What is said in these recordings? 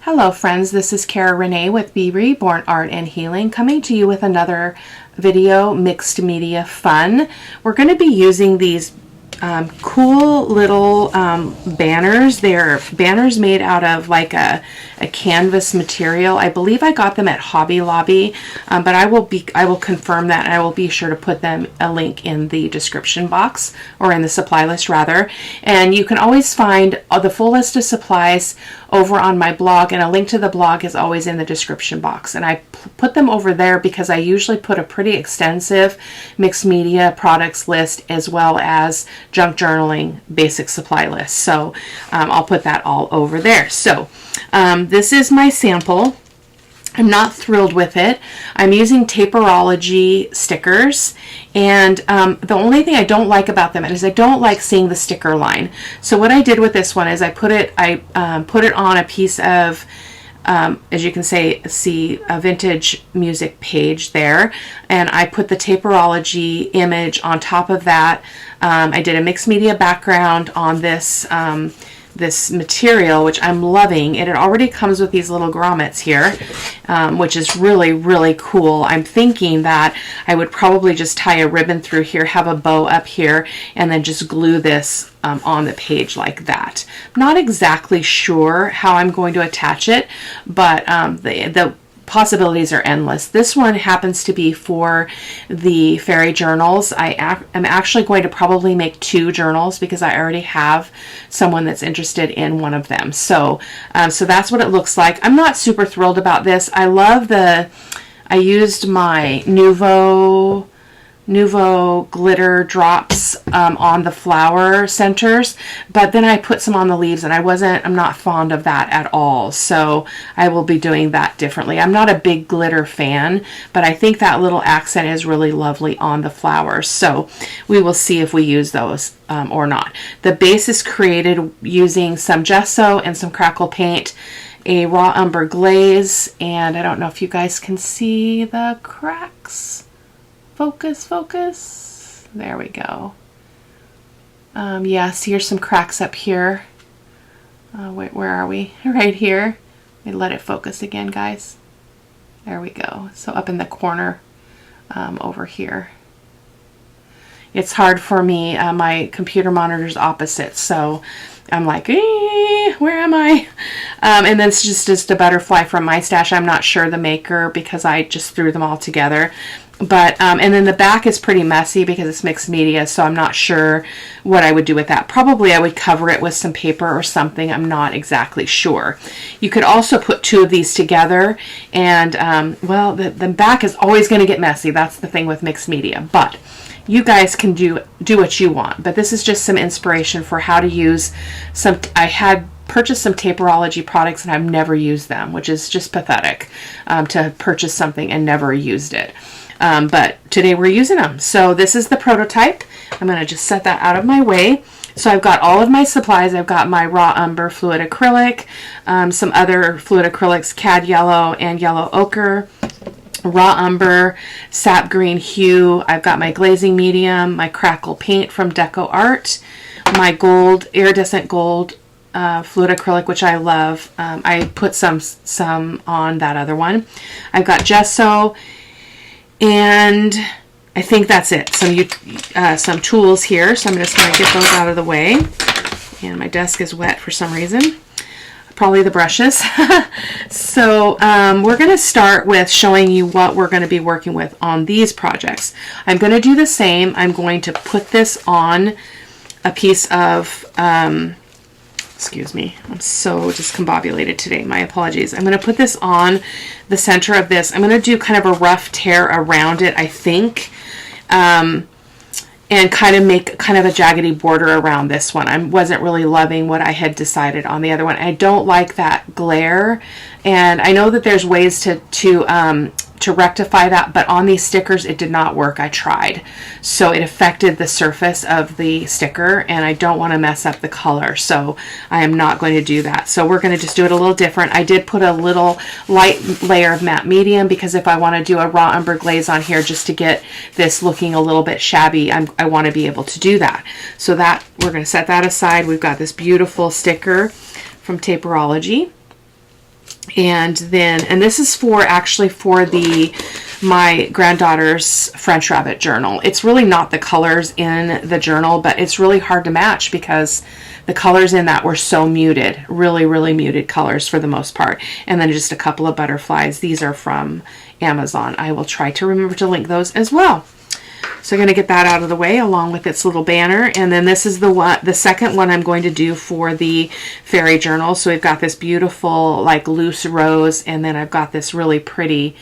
Hello friends, this is Cara-Renee with B.Reborn Art and Healing, coming to you with another video, mixed media fun. We're going to be using these cool little banners. They're banners made out of like a canvas material. I believe I got them at Hobby Lobby, but I will confirm that, and I will be sure to put them a link in the description box, or in the supply list rather. And you can always find the full list of supplies over on my blog, and a link to the blog is always in the description box. And I put them over there because I usually put a pretty extensive mixed media products list as well as junk journaling basic supply list. So I'll put that all over there. So this is my sample. I'm not thrilled with it. I'm using Taperology stickers, and the only thing I don't like about them is I don't like seeing the sticker line. So what I did with this one is I put it on a piece of, as you can see a vintage music page there, and I put the Taperology image on top of that. I did a mixed media background on this this material, which I'm loving. And it already comes with these little grommets here, which is really, really cool. I'm thinking that I would probably just tie a ribbon through here, have a bow up here, and then just glue this on the page like that. I'm not exactly sure how I'm going to attach it, but the possibilities are endless. This one happens to be for the fairy journals. I'm actually going to probably make 2 journals because I already have someone that's interested in one of them. So so that's what it looks like. I'm not super thrilled about this. I love I used my Nuvo glitter drops on the flower centers, but then I put some on the leaves, and I'm not fond of that at all. So I will be doing that differently. I'm not a big glitter fan, but I think that little accent is really lovely on the flowers. So we will see if we use those or not. The base is created using some gesso and some crackle paint, a raw umber glaze, and I don't know if you guys can see the cracks. Focus. There we go. Yes, here's some cracks up here. Wait, where are we? Right here. Let me let it focus again, guys. There we go. So up in the corner over here. It's hard for me. My computer monitor's opposite, so I'm like, where am I? And then it's just a butterfly from my stash. I'm not sure the maker because I just threw them all together. But and then the back is pretty messy because it's mixed media, so I'm not sure what I would do with that. Probably I would cover it with some paper or something. I'm not exactly sure. You could also put 2 of these together, and well, the back is always going to get messy. That's the thing with mixed media. But you guys can do what you want. But this is just some inspiration for how to use some. I had purchased some Taperology products and I've never used them, which is just pathetic to purchase something and never used it. But today we're using them. So this is the prototype. I'm going to just set that out of my way. So I've got all of my supplies. I've got my raw umber fluid acrylic, some other fluid acrylics, cad yellow and yellow ochre, raw umber, sap green hue. I've got my glazing medium, my crackle paint from Deco Art, my gold, iridescent gold fluid acrylic, which I love. I put some on that other one. I've got gesso, and I think that's it. Some tools here, so I'm just going to get those out of the way. And my desk is wet for some reason. Probably the brushes. So we're going to start with showing you what we're going to be working with on these projects. I'm going to do the same. I'm going to put this on a piece of excuse me, I'm so discombobulated today. My apologies. I'm going to put this on the center of this. I'm going to do kind of a rough tear around it, I think, and kind of make kind of a jaggedy border around this one. I wasn't really loving what I had decided on the other one. I don't like that glare, and I know that there's ways to rectify that, but on these stickers it did not work. I tried, so it affected the surface of the sticker, and I don't want to mess up the color, so I am not going to do that. So we're going to just do it a little different. I did put a little light layer of matte medium because if I want to do a raw umber glaze on here just to get this looking a little bit shabby, I want to be able to do that. So that we're going to set that aside. We've got this beautiful sticker from Taperology. And this is actually for my granddaughter's French Rabbit journal. It's really not the colors in the journal, but it's really hard to match because the colors in that were so muted, really muted colors for the most part. And then just a couple of butterflies. These are from Amazon. I will try to remember to link those as well. So I'm going to get that out of the way along with its little banner. And then this is the second one I'm going to do for the fairy journal. So we've got this beautiful like loose rose, and then I've got this really pretty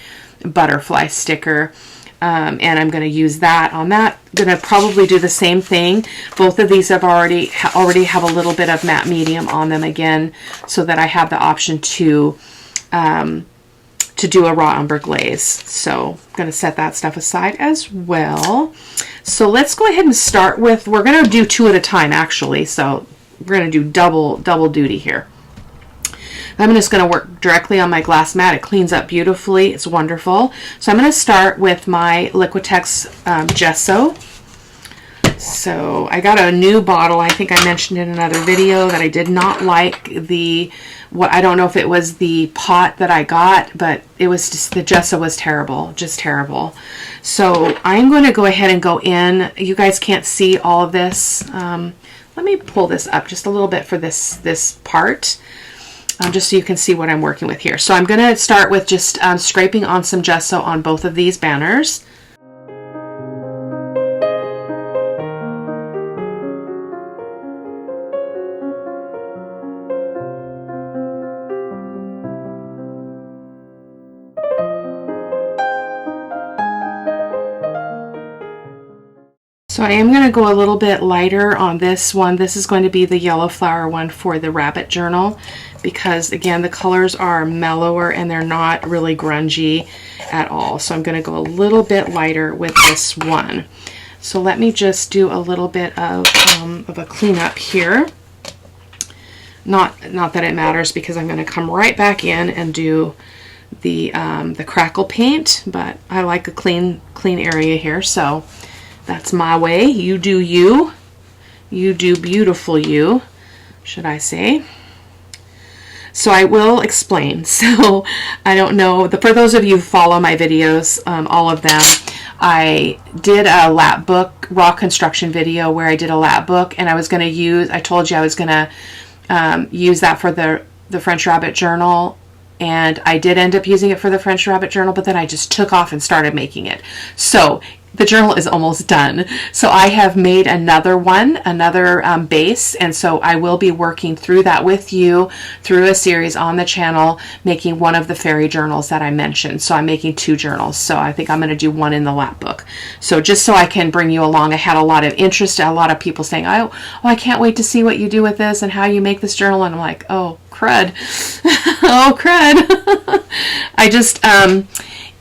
butterfly sticker. And I'm going to use that on that. I'm going to probably do the same thing. Both of these have already have a little bit of matte medium on them again, so that I have the option to do a raw umber glaze. So I'm going to set that stuff aside as well. So let's go ahead and start with, we're going to do 2 at a time actually. So we're going to do double duty here. I'm just going to work directly on my glass mat. It cleans up beautifully. It's wonderful. So I'm going to start with my Liquitex gesso. So I got a new bottle. I think I mentioned in another video that I did not like I don't know if it was the pot that I got, but it was just, the gesso was terrible, just terrible. So I'm going to go ahead and go in. You guys can't see all of this. Let me pull this up just a little bit for this part. Just so you can see what I'm working with here. So I'm going to start with just scraping on some gesso on both of these banners. So I am going to go a little bit lighter on this one. This is going to be the yellow flower one for the rabbit journal, because again, the colors are mellower and they're not really grungy at all. So I'm going to go a little bit lighter with this one. So let me just do a little bit of a cleanup here. Not that it matters, because I'm going to come right back in and do the crackle paint, but I like a clean area here. So that's my way. You do you. You do beautiful you, should I say. So I will explain. So I don't know, for those of you who follow my videos, all of them, I did a lap book raw construction video where I did a lap book, and I was going to use, I told you I was going to use that for the French Rabbit journal. And I did end up using it for the French Rabbit journal, but then I just took off and started making it. So the journal is almost done. So I have made another one, another base, and so I will be working through that with you through a series on the channel, making one of the fairy journals that I mentioned. So I'm making 2 journals. So I think I'm going to do one in the lap book. So just so I can bring you along, I had a lot of interest, a lot of people saying, oh, I can't wait to see what you do with this and how you make this journal. And I'm like, oh, crud. Oh, crud. I just,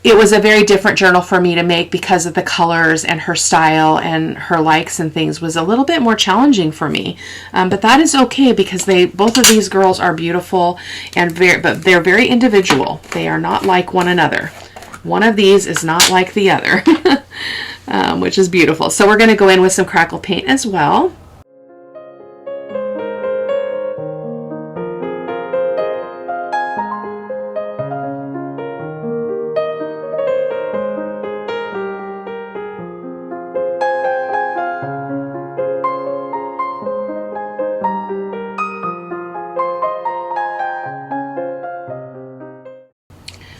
it was a very different journal for me to make because of the colors, and her style and her likes and things was a little bit more challenging for me. But that is okay, because both of these girls are beautiful and but they're very individual. They are not like one another. One of these is not like the other, which is beautiful. So we're going to go in with some crackle paint as well.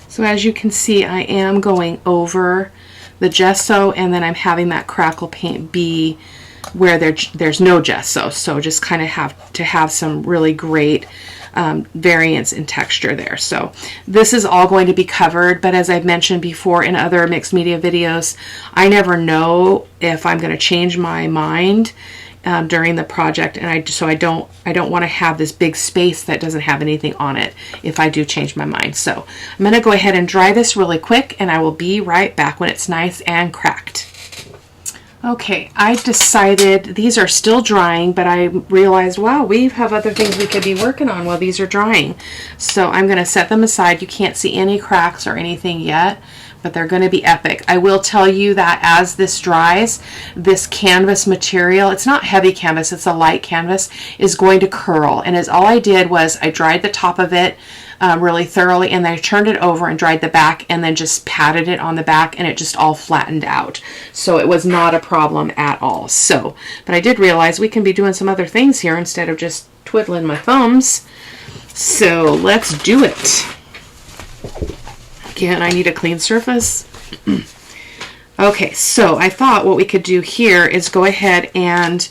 So as you can see, I am going over the gesso, and then I'm having that crackle paint be where there's no gesso. So just kind of have to have some really great variance in texture there. So this is all going to be covered, but as I've mentioned before in other mixed media videos, I never know if I'm going to change my mind during the project, and I don't want to have this big space that doesn't have anything on it if I do change my mind. So I'm going to go ahead and dry this really quick, and I will be right back when it's nice and cracked. Okay, I decided these are still drying, but I realized, wow, we have other things we could be working on while these are drying. So I'm going to set them aside. You can't see any cracks or anything yet, but they're going to be epic. I will tell you that as this dries, this canvas material, it's not heavy canvas, it's a light canvas, is going to curl. And as all I did was I dried the top of it really thoroughly, and then I turned it over and dried the back and then just patted it on the back, and it just all flattened out. So it was not a problem at all. So, but I did realize we can be doing some other things here instead of just twiddling my thumbs. So let's do it. Again, I need a clean surface. Okay, so I thought what we could do here is go ahead and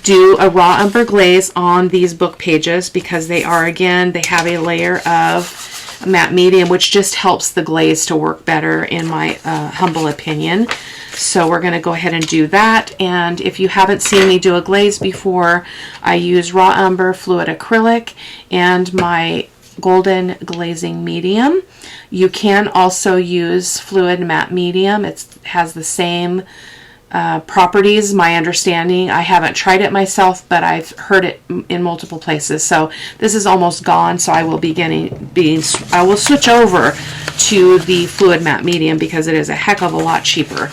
do a raw umber glaze on these book pages, because they are, again, they have a layer of matte medium, which just helps the glaze to work better, in my humble opinion. So we're going to go ahead and do that. And if you haven't seen me do a glaze before, I use raw umber fluid acrylic and my golden glazing medium. You can also use fluid matte medium. It has the same properties, my understanding. I haven't tried it myself, but I've heard it in multiple places. So this is almost gone, so I will I will switch over to the fluid matte medium because it is a heck of a lot cheaper.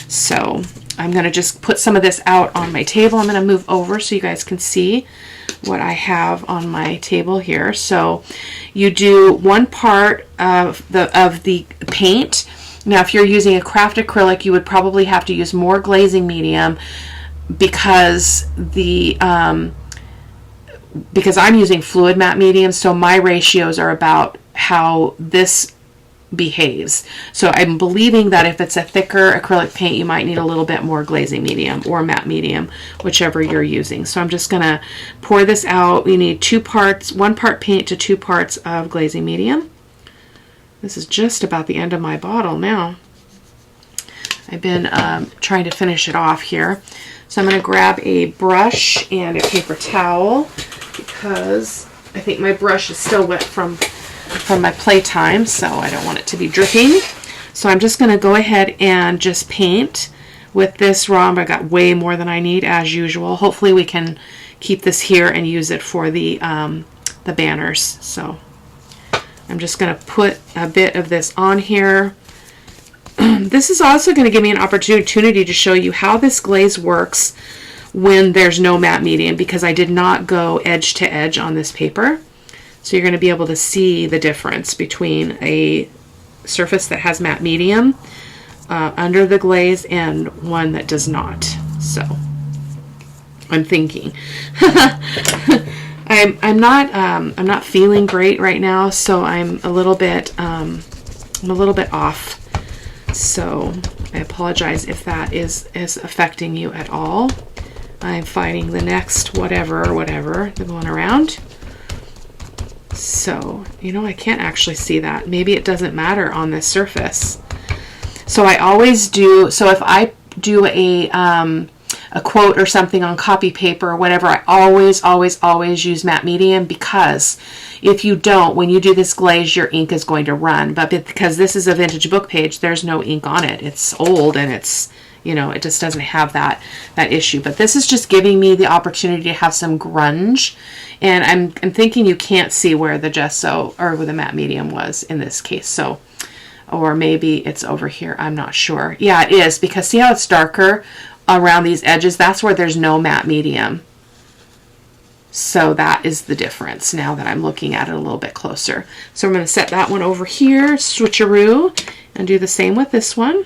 So I'm going to just put some of this out on my table. I'm going to move over so you guys can see what I have on my table here. So you do 1 part of the paint. Now, if you're using a craft acrylic, you would probably have to use more glazing medium, because I'm using fluid matte medium, so my ratios are about how this behaves. So I'm believing that if it's a thicker acrylic paint, you might need a little bit more glazing medium or matte medium, whichever you're using. So I'm just going to pour this out. You need 2 parts, 1 part paint to 2 parts of glazing medium. This is just about the end of my bottle now. I've been trying to finish it off here. So I'm going to grab a brush and a paper towel, because I think my brush is still wet from my playtime, so I don't want it to be dripping. So I'm just going to go ahead and just paint with this raw umber. I got way more than I need, as usual. Hopefully we can keep this here and use it for the banners. So I'm just going to put a bit of this on here. This is also going to give me an opportunity to show you how this glaze works when there's no matte medium, because I did not go edge to edge on this paper. So you're going to be able to see the difference between a surface that has matte medium under the glaze and one that does not. So I'm thinking. I'm not feeling great right now, so I'm a little bit off. So I apologize if that is affecting you at all. I'm fighting the next whatever they're going around. So, you know, I can't actually see that. Maybe it doesn't matter on this surface. So I always do, so if I do a quote or something on copy paper or whatever, I always use matte medium, because if you don't, when you do this glaze, your ink is going to run. But because this is a vintage book page, there's no ink on it. It's old, and it's, you know, it just doesn't have that issue. But this is just giving me the opportunity to have some grunge. And I'm thinking you can't see where the gesso or where the matte medium was in this case. So, or maybe it's over here. I'm not sure. Yeah, it is, because see how it's darker around these edges? That's where there's no matte medium. So that is the difference now that I'm looking at it a little bit closer. So I'm going to set that one over here, switcheroo, and do the same with this one.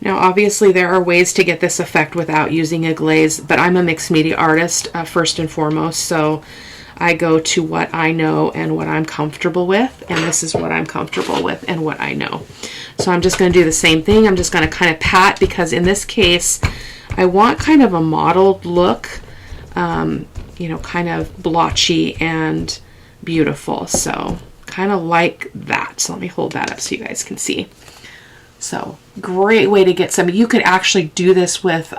Now, obviously, there are ways to get this effect without using a glaze, but I'm a mixed media artist first and foremost, so I go to what I know and what I'm comfortable with, and this is what I'm comfortable with and what I know. So I'm just going to do the same thing. I'm just going to kind of pat, because in this case, I want kind of a mottled look, you know, kind of blotchy and beautiful. So kind of like that. So let me hold that up so you guys can see. So great way to get some. You could actually do this with,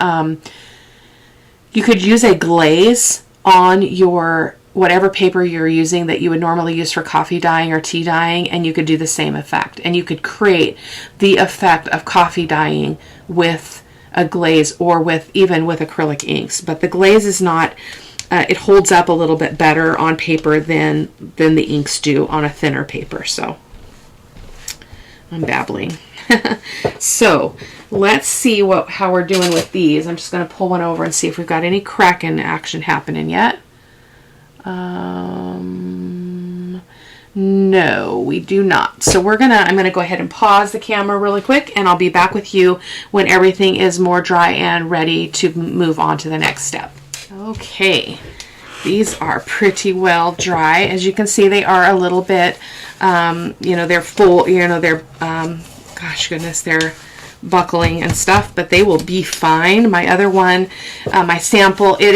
you could use a glaze on your whatever paper you're using that you would normally use for coffee dyeing or tea dyeing, and you could do the same effect. And you could create the effect of coffee dyeing with a glaze, or with even with acrylic inks. But the glaze is not, it holds up a little bit better on paper than the inks do on a thinner paper. So I'm babbling. So let's see how we're doing with these. I'm just going to pull one over and see if we've got any cracking action happening yet. No, we do not. So I'm gonna go ahead and pause the camera really quick, and I'll be back with you when everything is more dry and ready to move on to the next step. Okay, these are pretty well dry. As you can see, they are a little bit, they're full, they're, gosh goodness, they're buckling and stuff, but they will be fine. My other one, my sample, it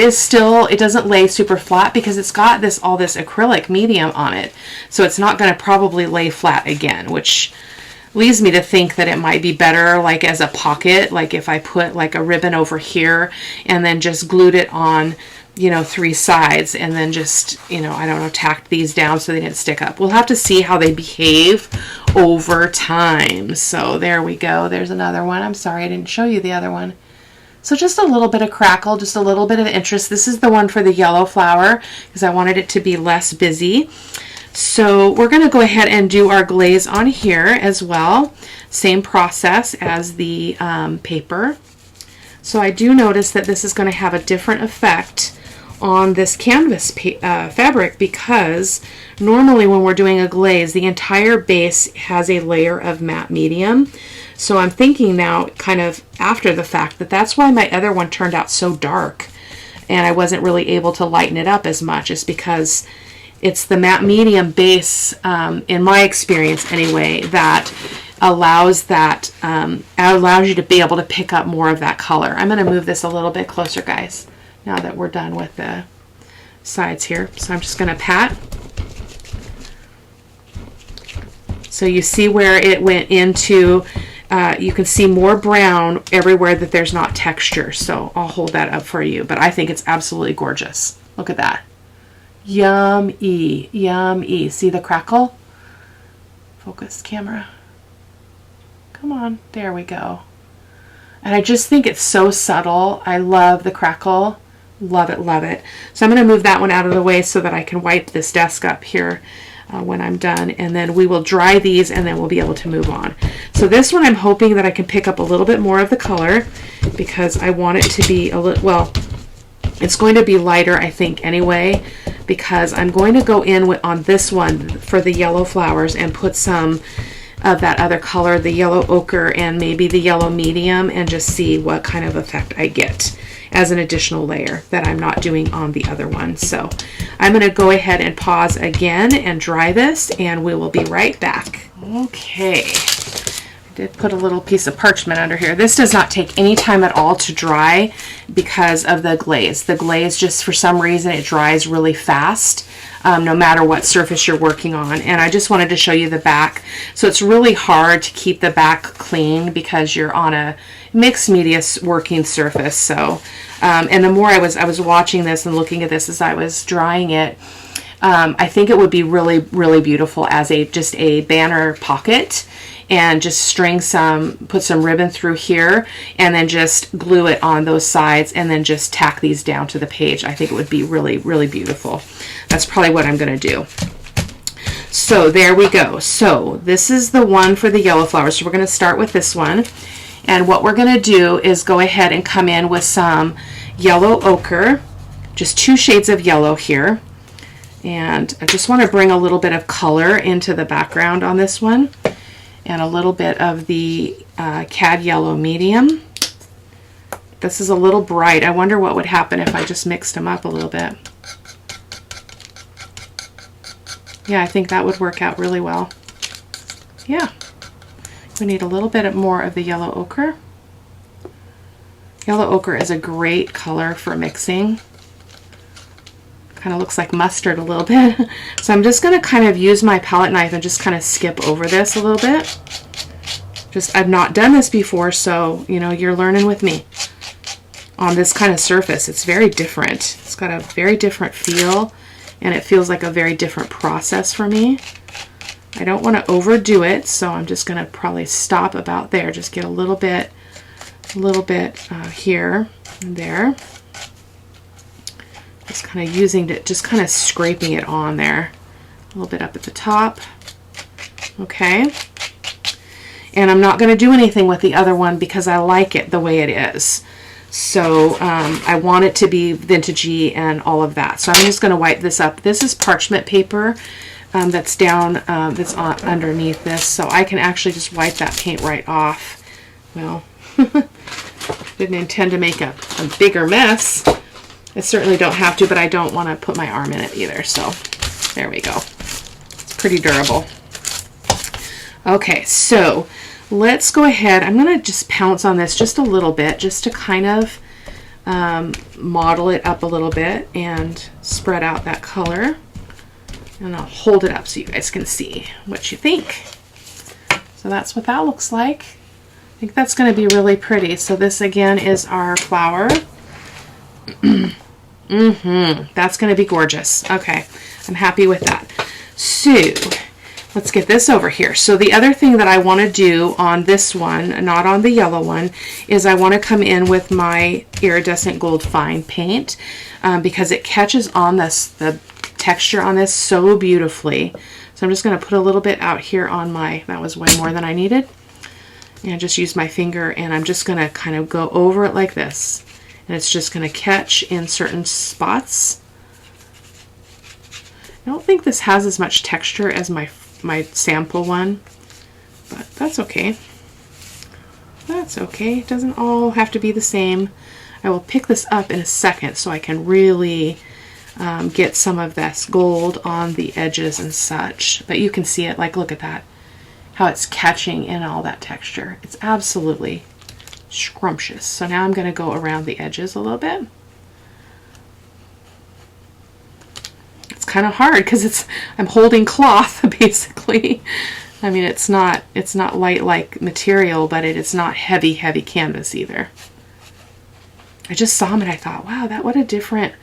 doesn't lay super flat because it's got all this acrylic medium on it. So it's not going to probably lay flat again, which leads me to think that it might be better like as a pocket, like if I put like a ribbon over here and then just glued it on, 3 sides, and then just, I don't know, tacked these down so they didn't stick up. We'll have to see how they behave over time. So there we go. There's another one. I'm sorry I didn't show you the other one. So just a little bit of crackle, just a little bit of interest. This is the one for the yellow flower because I wanted it to be less busy. So we're going to go ahead and do our glaze on here as well. Same process as the paper. So I do notice that this is going to have a different effect on this canvas fabric, because normally when we're doing a glaze, the entire base has a layer of matte medium. So I'm thinking now, kind of after the fact, that's why my other one turned out so dark and I wasn't really able to lighten it up as much, is because it's the matte medium base, in my experience anyway, that allows you to be able to pick up more of that color. I'm going to move this a little bit closer, guys, now that we're done with the sides here. So I'm just going to pat. So you see where it went into, you can see more brown everywhere that there's not texture. So I'll hold that up for you, but I think it's absolutely gorgeous. Look at that. Yummy, yummy. See the crackle? Focus, camera. Come on, there we go. And I just think it's so subtle. I love the crackle. Love it, love it. So I'm going to move that one out of the way so that I can wipe this desk up here when I'm done. And then we will dry these and then we'll be able to move on. So this one I'm hoping that I can pick up a little bit more of the color because I want it to be a little, well, it's going to be lighter, I think, anyway, because I'm going to go in on this one for the yellow flowers and put some of that other color, the yellow ochre and maybe the yellow medium, and just see what kind of effect I get as an additional layer that I'm not doing on the other one. So I'm going to go ahead and pause again and dry this, and we will be right back. Okay. Did put a little piece of parchment under here. This does not take any time at all to dry because of the glaze. The glaze, just for some reason, it dries really fast, no matter what surface you're working on. And I just wanted to show you the back. So it's really hard to keep the back clean because you're on a mixed media working surface. So, and the more I was watching this and looking at this as I was drying it, I think it would be really, really beautiful as just a banner pocket. And just put some ribbon through here and then just glue it on those sides and then just tack these down to the page. I think it would be really, really beautiful. That's probably what I'm going to do. So there we go. So this is the one for the yellow flowers. So we're going to start with this one. And what we're going to do is go ahead and come in with some yellow ochre, just 2 shades of yellow here. And I just want to bring a little bit of color into the background on this one. And a little bit of the cad yellow medium. This is a little bright. I wonder what would happen if I just mixed them up a little bit. Yeah, I think that would work out really well. Yeah. We need a little bit more of the yellow ochre. Yellow ochre is a great color for mixing. Kind of looks like mustard a little bit. So I'm just going to kind of use my palette knife and just kind of skip over this a little bit. I've not done this before, so you're learning with me on this kind of surface. It's very different. It's got a very different feel, and it feels like a very different process for me. I don't want to overdo it, so I'm just going to probably stop about there. Just get a little bit here and there. Just kind of using it, just kind of scraping it on there. A little bit up at the top. Okay. And I'm not going to do anything with the other one because I like it the way it is. So I want it to be vintagey and all of that. So I'm just going to wipe this up. This is parchment paper that's down, that's underneath this. So I can actually just wipe that paint right off. Well, didn't intend to make a bigger mess. I certainly don't have to, but I don't want to put my arm in it either. So there we go. It's pretty durable. Okay, so let's go ahead. I'm going to just pounce on this just a little bit, just to kind of model it up a little bit and spread out that color. And I'll hold it up so you guys can see what you think. So that's what that looks like. I think that's going to be really pretty. So this again is our flower. That's going to be gorgeous. Okay, I'm happy with that. So let's get this over here. So the other thing that I want to do on this one, not on the yellow one, is I want to come in with my iridescent gold fine paint because it catches on this, the texture on this so beautifully. So I'm just going to put a little bit out here on my, that was way more than I needed. And just use my finger, and I'm just going to kind of go over it like this. And it's just going to catch in certain spots. I don't think this has as much texture as my sample one, but that's okay. That's okay. It doesn't all have to be the same. I will pick this up in a second so I can really get some of this gold on the edges and such. But you can see it, like, look at that. How it's catching in all that texture. It's absolutely scrumptious. So now I'm going to go around the edges a little bit. It's kind of hard because I'm holding cloth basically. I mean, it's not light like material, but it's not heavy canvas either. I just saw them and I thought, wow, what a different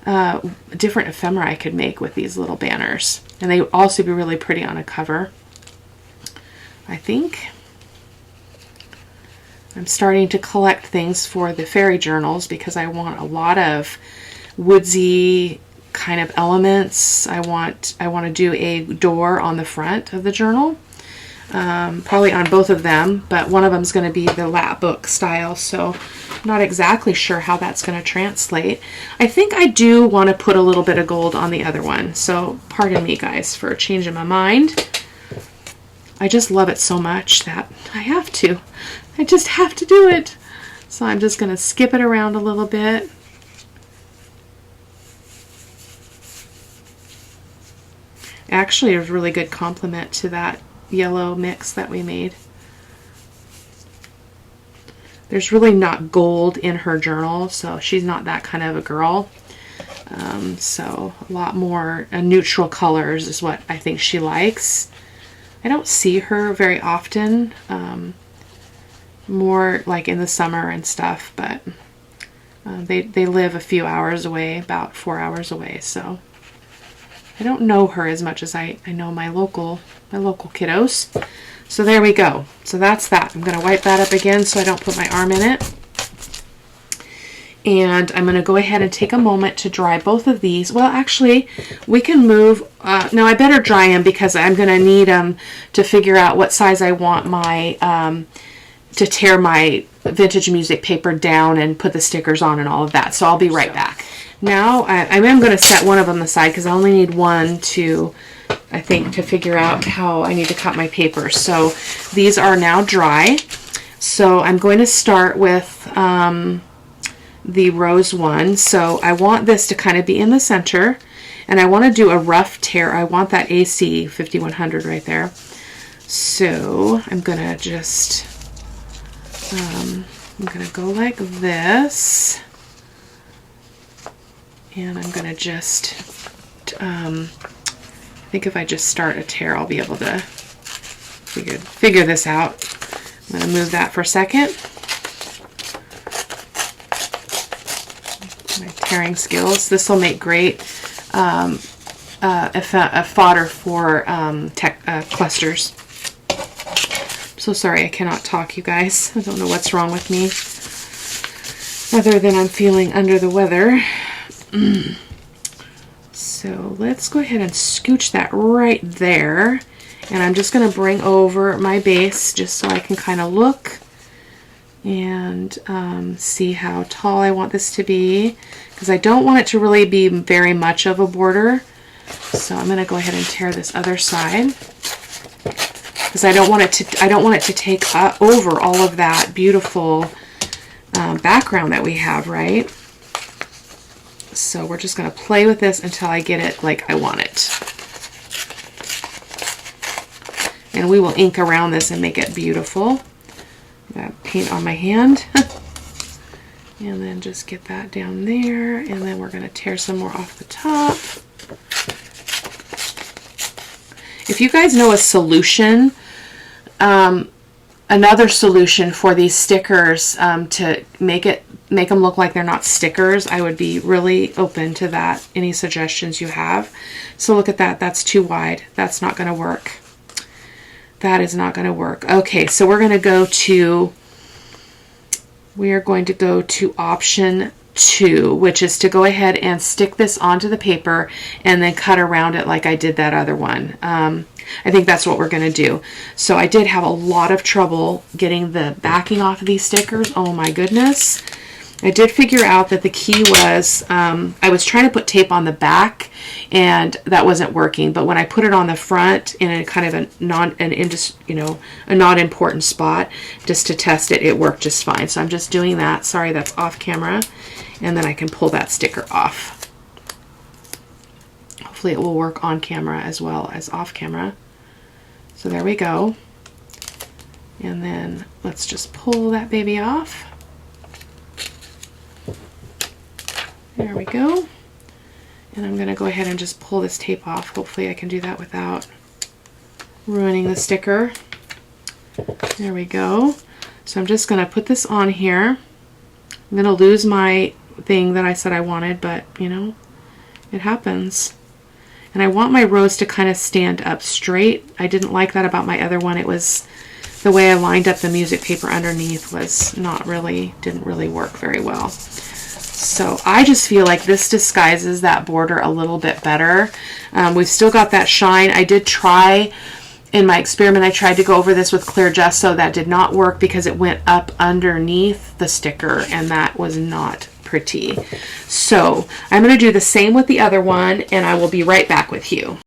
ephemera I could make with these little banners. And they would also be really pretty on a cover, I think. I'm starting to collect things for the fairy journals because I want a lot of woodsy kind of elements. I want to do a door on the front of the journal, probably on both of them, but one of them is going to be the lap book style, so I'm not exactly sure how that's going to translate. I think I do want to put a little bit of gold on the other one, so pardon me guys for changing my mind. I just love it so much that I have to. I just have to do it. So I'm just going to skip it around a little bit. Actually, it was a really good compliment to that yellow mix that we made. There's really not gold in her journal, so she's not that kind of a girl. So a lot more neutral colors is what I think she likes. I don't see her very often, more like in the summer and stuff, but they live a few hours away, about 4 hours away, so I don't know her as much as I know my local kiddos. So there we go. So that's that. I'm going to wipe that up again so I don't put my arm in it. And I'm going to go ahead and take a moment to dry both of these. Well, actually, we can move. No, I better dry them because I'm going to need them to figure out what size I want my, to tear my vintage music paper down and put the stickers on and all of that. So I'll be right back. Now, I am going to set one of them aside because I only need one to, I think, to figure out how I need to cut my paper. So these are now dry. So I'm going to start with the rose one. So I want this to kind of be in the center, and I want to do a rough tear. I want that AC 5100 right there. So I'm going to just, I'm going to go like this. And I'm going to just, I think if I just start a tear, I'll be able to figure this out. I'm going to move that for a second. My tearing skills. This will make great fodder for clusters. I'm so sorry I cannot talk, you guys. I don't know what's wrong with me, other than I'm feeling under the weather. So let's go ahead and scooch that right there. And I'm just going to bring over my base just so I can kind of look and see how tall I want this to be, because I don't want it to really be very much of a border. So I'm going to go ahead and tear this other side, because I don't want it to take over all of that beautiful background that we have, right? So we're just going to play with this until I get it like I want it. And we will ink around this and make it beautiful. Paint on my hand. And then just get that down there. And then we're going to tear some more off the top. If you guys know a solution, another solution for these stickers to make them look like they're not stickers, I would be really open to that. Any suggestions you have? So look at that. That's too wide. That's not going to work. That is not going to work. Okay, so we're going to go to option 2, which is to go ahead and stick this onto the paper and then cut around it like I did that other one. I think that's what we're going to do. So I did have a lot of trouble getting the backing off of these stickers. Oh my goodness. I did figure out that the key was, I was trying to put tape on the back and that wasn't working. But when I put it on the front in a kind of a not important spot, just to test it, it worked just fine. So I'm just doing that. Sorry, that's off camera. And then I can pull that sticker off. Hopefully it will work on camera as well as off camera. So there we go. And then let's just pull that baby off. There we go. And I'm going to go ahead and just pull this tape off. Hopefully I can do that without ruining the sticker. There we go. So I'm just going to put this on here. I'm going to lose my thing that I said I wanted, but you know, it happens. And I want my rose to kind of stand up straight. I didn't like that about my other one. It was the way I lined up the music paper underneath was didn't really work very well. So I just feel like this disguises that border a little bit better. We've still got that shine. I did try, in my experiment, I tried to go over this with clear gesso. That did not work because it went up underneath the sticker and that was not pretty. So I'm going to do the same with the other one and I will be right back with you.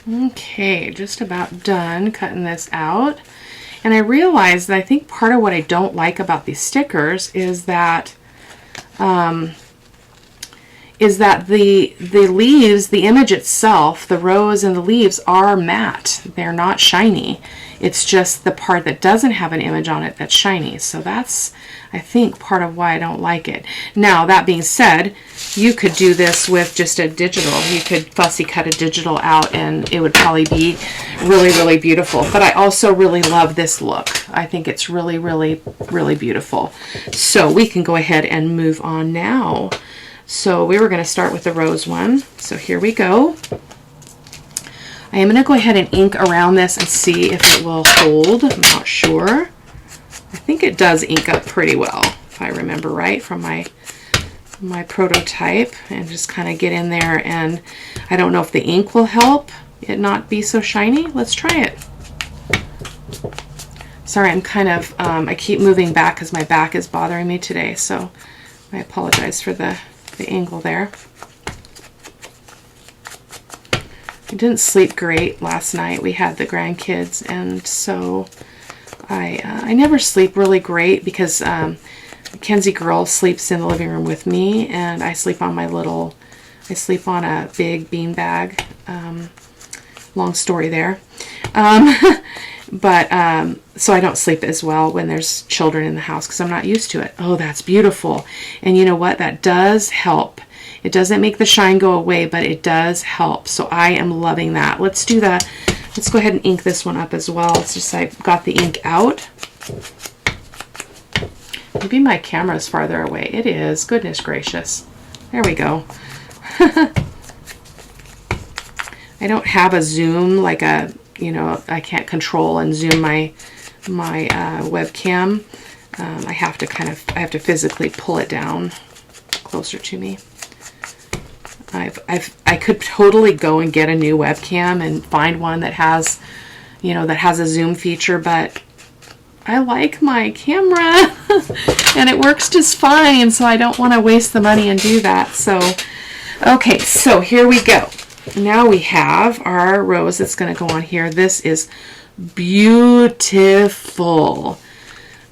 Okay, just about done cutting this out. And I realized that I think part of what I don't like about these stickers is that the leaves, the image itself, the rose and the leaves are matte. They're not shiny. It's just the part that doesn't have an image on it that's shiny. So that's, I think, part of why I don't like it. Now, that being said, you could do this with just a digital. You could fussy cut a digital out and it would probably be really, really beautiful. But I also really love this look. I think it's really, really, really beautiful. So we can go ahead and move on now. So we were going to start with the rose one. So here we go. I am going to go ahead and ink around this and see if it will hold. I'm not sure. I think it does ink up pretty well, if I remember right from my prototype, and just kind of get in there. And I don't know if the ink will help it not be so shiny. Let's try it. Sorry, I'm kind of, I keep moving back because my back is bothering me today, so I apologize for the angle there. I didn't sleep great last night. We had the grandkids, and so I never sleep really great because Kenzie girl sleeps in the living room with me, and I sleep on I sleep on a big bean bag. Long story there. But so I don't sleep as well when there's children in the house because I'm not used to it. Oh, that's beautiful. And you know what? That does help. It doesn't make the shine go away, but it does help. So I am loving that. Let's do that. Let's go ahead and ink this one up as well. It's just I got the ink out. Maybe my camera is farther away. It is. Goodness gracious. There we go. I don't have a zoom like a, you know, I can't control and zoom my webcam. I have to physically pull it down closer to me. I could totally go and get a new webcam and find one that has, you know, that has a zoom feature, but I like my camera and it works just fine, so I don't want to waste the money and do that. So, okay, so here we go. Now we have our rose that's going to go on here. This is beautiful.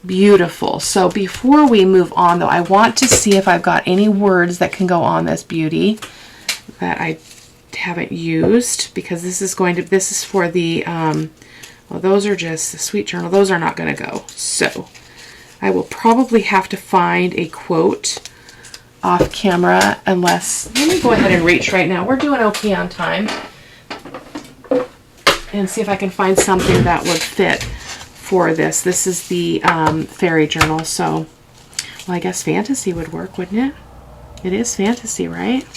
Beautiful. So before we move on though, I want to see if I've got any words that can go on this beauty that I haven't used, because this is for the, well, those are just the Sweet Journal. Those are not going to go. So I will probably have to find a quote off camera, unless, let me go ahead and reach right now. We're doing okay on time. And see if I can find something that would fit for this. This is the fairy journal, so, well, I guess fantasy would work, wouldn't it? It is fantasy, right?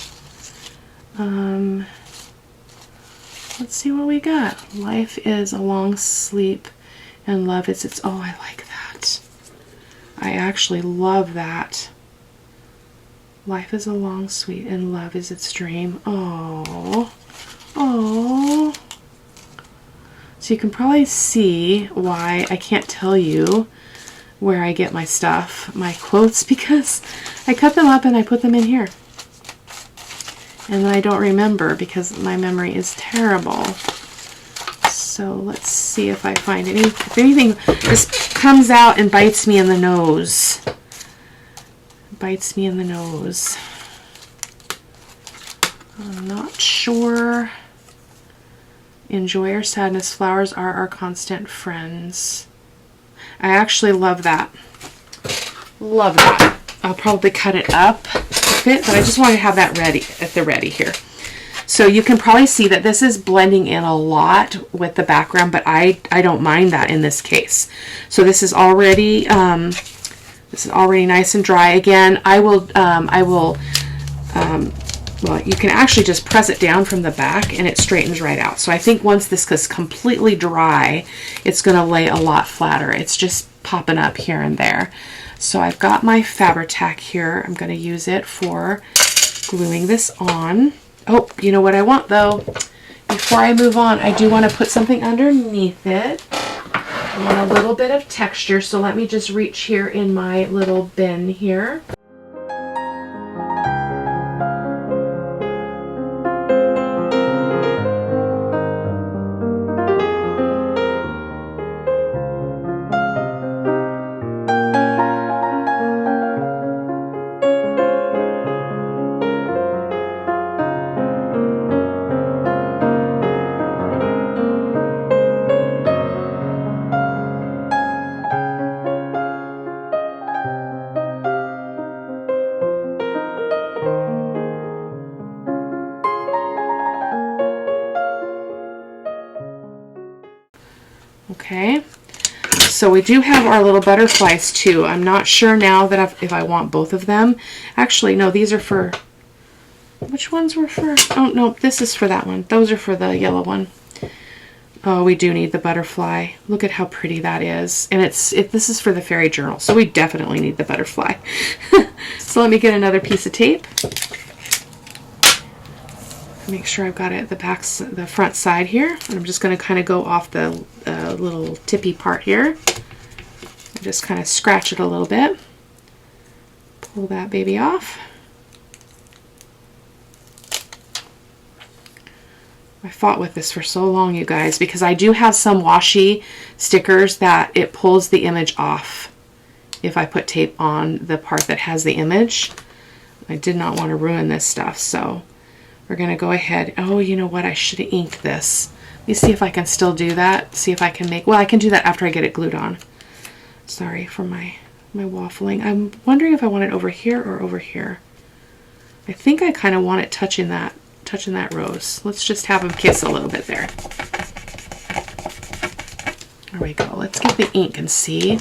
Let's see what we got. Life is a long sleep and love is its, oh, I like that. I actually love that. Life is a long sweet and love is its dream. Oh, oh. So you can probably see why I can't tell you where I get my stuff, my quotes, because I cut them up and I put them in here. And then I don't remember because my memory is terrible. So let's see if I find if anything just comes out and bites me in the nose. Bites me in the nose. I'm not sure. In joy or sadness, flowers are our constant friends. I actually love that. Love that. I'll probably cut it up a bit, but I just want to have that ready at the ready here. So you can probably see that this is blending in a lot with the background, but I don't mind that in this case. So this is already nice and dry. Again, well, you can actually just press it down from the back and it straightens right out. So I think once this is completely dry, it's going to lay a lot flatter. It's just popping up here and there. So I've got my Fabri-Tac here. I'm going to use it for gluing this on. Oh, you know what I want though? Before I move on, I do want to put something underneath it. I want a little bit of texture, so let me just reach here in my little bin here. Okay, so we do have our little butterflies too. I'm not sure now that if I want both of them. Actually, no, these are for, which ones were for? Oh, no, this is for that one. Those are for the yellow one. Oh, we do need the butterfly. Look at how pretty that is. And this is for the fairy journal, so we definitely need the butterfly. So let me get another piece of tape. Make sure I've got it at the front side here. And I'm just going to kind of go off the little tippy part here. Just kind of scratch it a little bit. Pull that baby off. I fought with this for so long, you guys, because I do have some washi stickers that it pulls the image off if I put tape on the part that has the image. I did not want to ruin this stuff, so we're going to go ahead. Oh, you know what? I should have inked this me see if I can still do that. See if I can make, well, I can do that after I get it glued on. Sorry for my waffling. I'm wondering if I want it over here or over here. I think I kind of want it touching that rose. Let's just have them kiss a little bit there. There we go. Let's get the ink and see.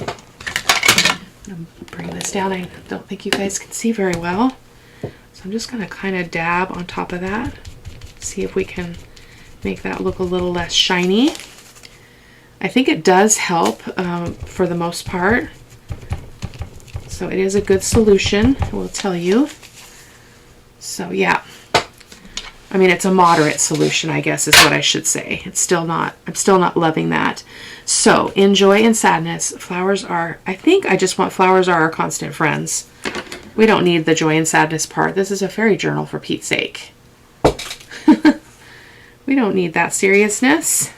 I'm bringing this down. I don't think you guys can see very well. So I'm just going to kind of dab on top of that. See if we can make that look a little less shiny. I think it does help for the most part. So it is a good solution, I will tell you. So yeah, I mean, it's a moderate solution, I guess is what I should say. It's still not, I'm still not loving that. So in Joy and Sadness, flowers are, I think I just want flowers are our constant friends. We don't need the joy and sadness part. This is a fairy journal, for Pete's sake. We don't need that seriousness.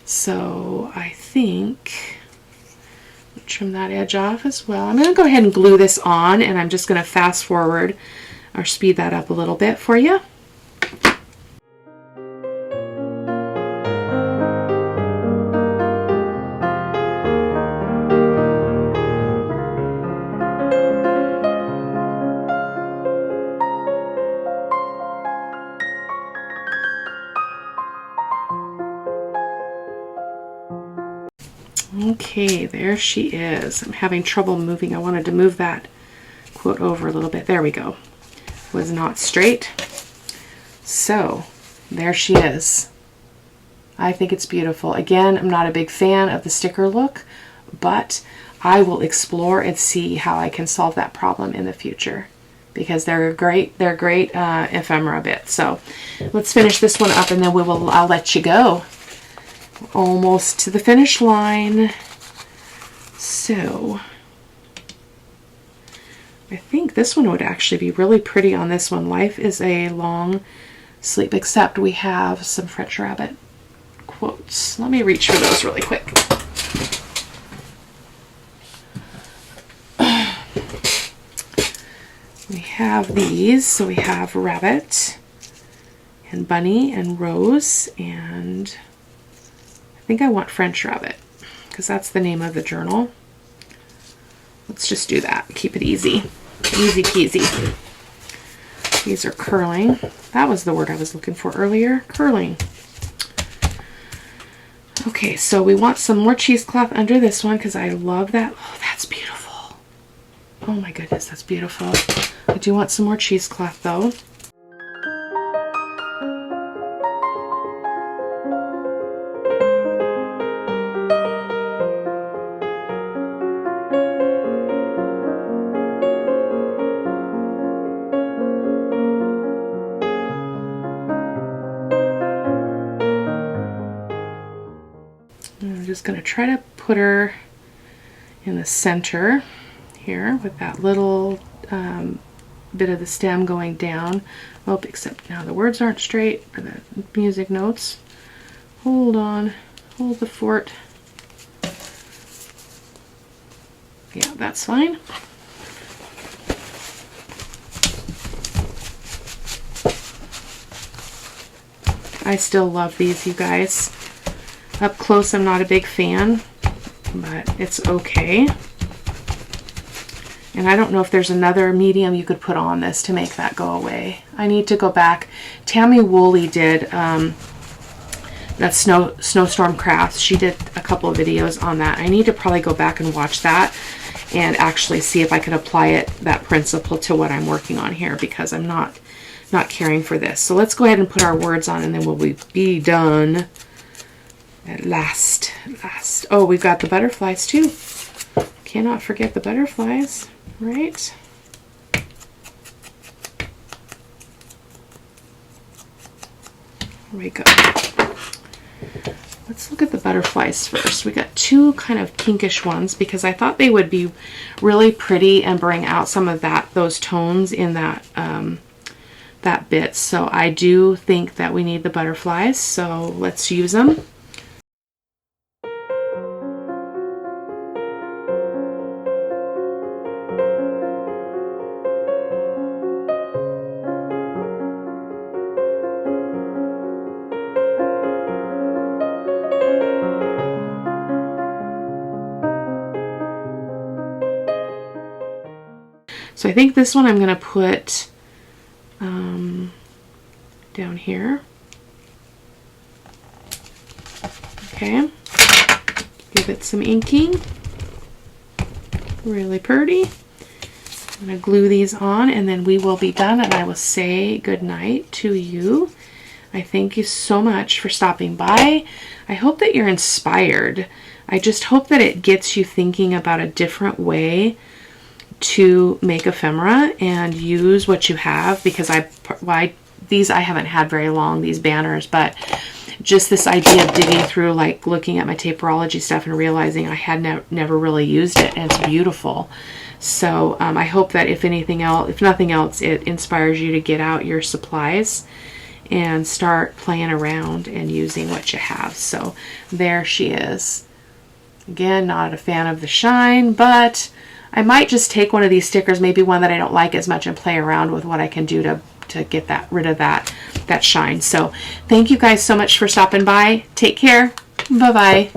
So I think I'll trim that edge off as well. I'm going to go ahead and glue this on, and I'm just going to fast forward or speed that up a little bit for you. Okay, there she is. I'm having trouble moving. I wanted to move that quote over a little bit. There we go. Was not straight. So there she is. I think it's beautiful. Again, I'm not a big fan of the sticker look, but I will explore and see how I can solve that problem in the future, because they're great ephemera bits. So let's finish this one up, and then I'll let you go. Almost to the finish line. So I think this one would actually be really pretty on this one. Life is a long sleep, except we have some French Rabbit quotes. Let me reach for those really quick. We have these. So we have Rabbit and Bunny and Rose, and I think I want French Rabbit because that's the name of the journal. Let's just do that. Keep it easy. Easy peasy. These are curling. That was the word I was looking for earlier. Curling. Okay, so we want some more cheesecloth under this one because I love that. Oh, that's beautiful. Oh my goodness, that's beautiful. I do want some more cheesecloth though. I'm just going to try to put her in the center here with that little bit of the stem going down. Oh, except now the words aren't straight for the music notes. Hold on, hold the fort. Yeah, that's fine. I still love these, you guys. Up close, I'm not a big fan, but it's okay. And I don't know if there's another medium you could put on this to make that go away. I need to go back. Tammy Woolley did that Snowstorm Crafts. She did a couple of videos on that. I need to probably go back and watch that and actually see if I could apply that principle to what I'm working on here, because I'm not caring for this. So let's go ahead and put our words on, and then we'll be done. At last. Oh, we've got the butterflies too. Cannot forget the butterflies, right? There we go. Let's look at the butterflies first. We got two kind of pinkish ones because I thought they would be really pretty and bring out some of those tones in that that bit. So I do think that we need the butterflies. So let's use them. So I think this one I'm going to put down here. Okay, give it some inking. Really pretty. I'm going to glue these on and then we will be done, and I will say good night to you. I thank you so much for stopping by. I hope that you're inspired. I just hope that it gets you thinking about a different way to make ephemera and use what you have, because these I haven't had very long, these banners, but just this idea of digging through, like looking at my Taperology stuff and realizing I had never really used it, and it's beautiful. So I hope that if nothing else, it inspires you to get out your supplies and start playing around and using what you have. So there she is. Again, not a fan of the shine, but I might just take one of these stickers, maybe one that I don't like as much, and play around with what I can do to get rid of that shine. So thank you guys so much for stopping by. Take care. Bye-bye.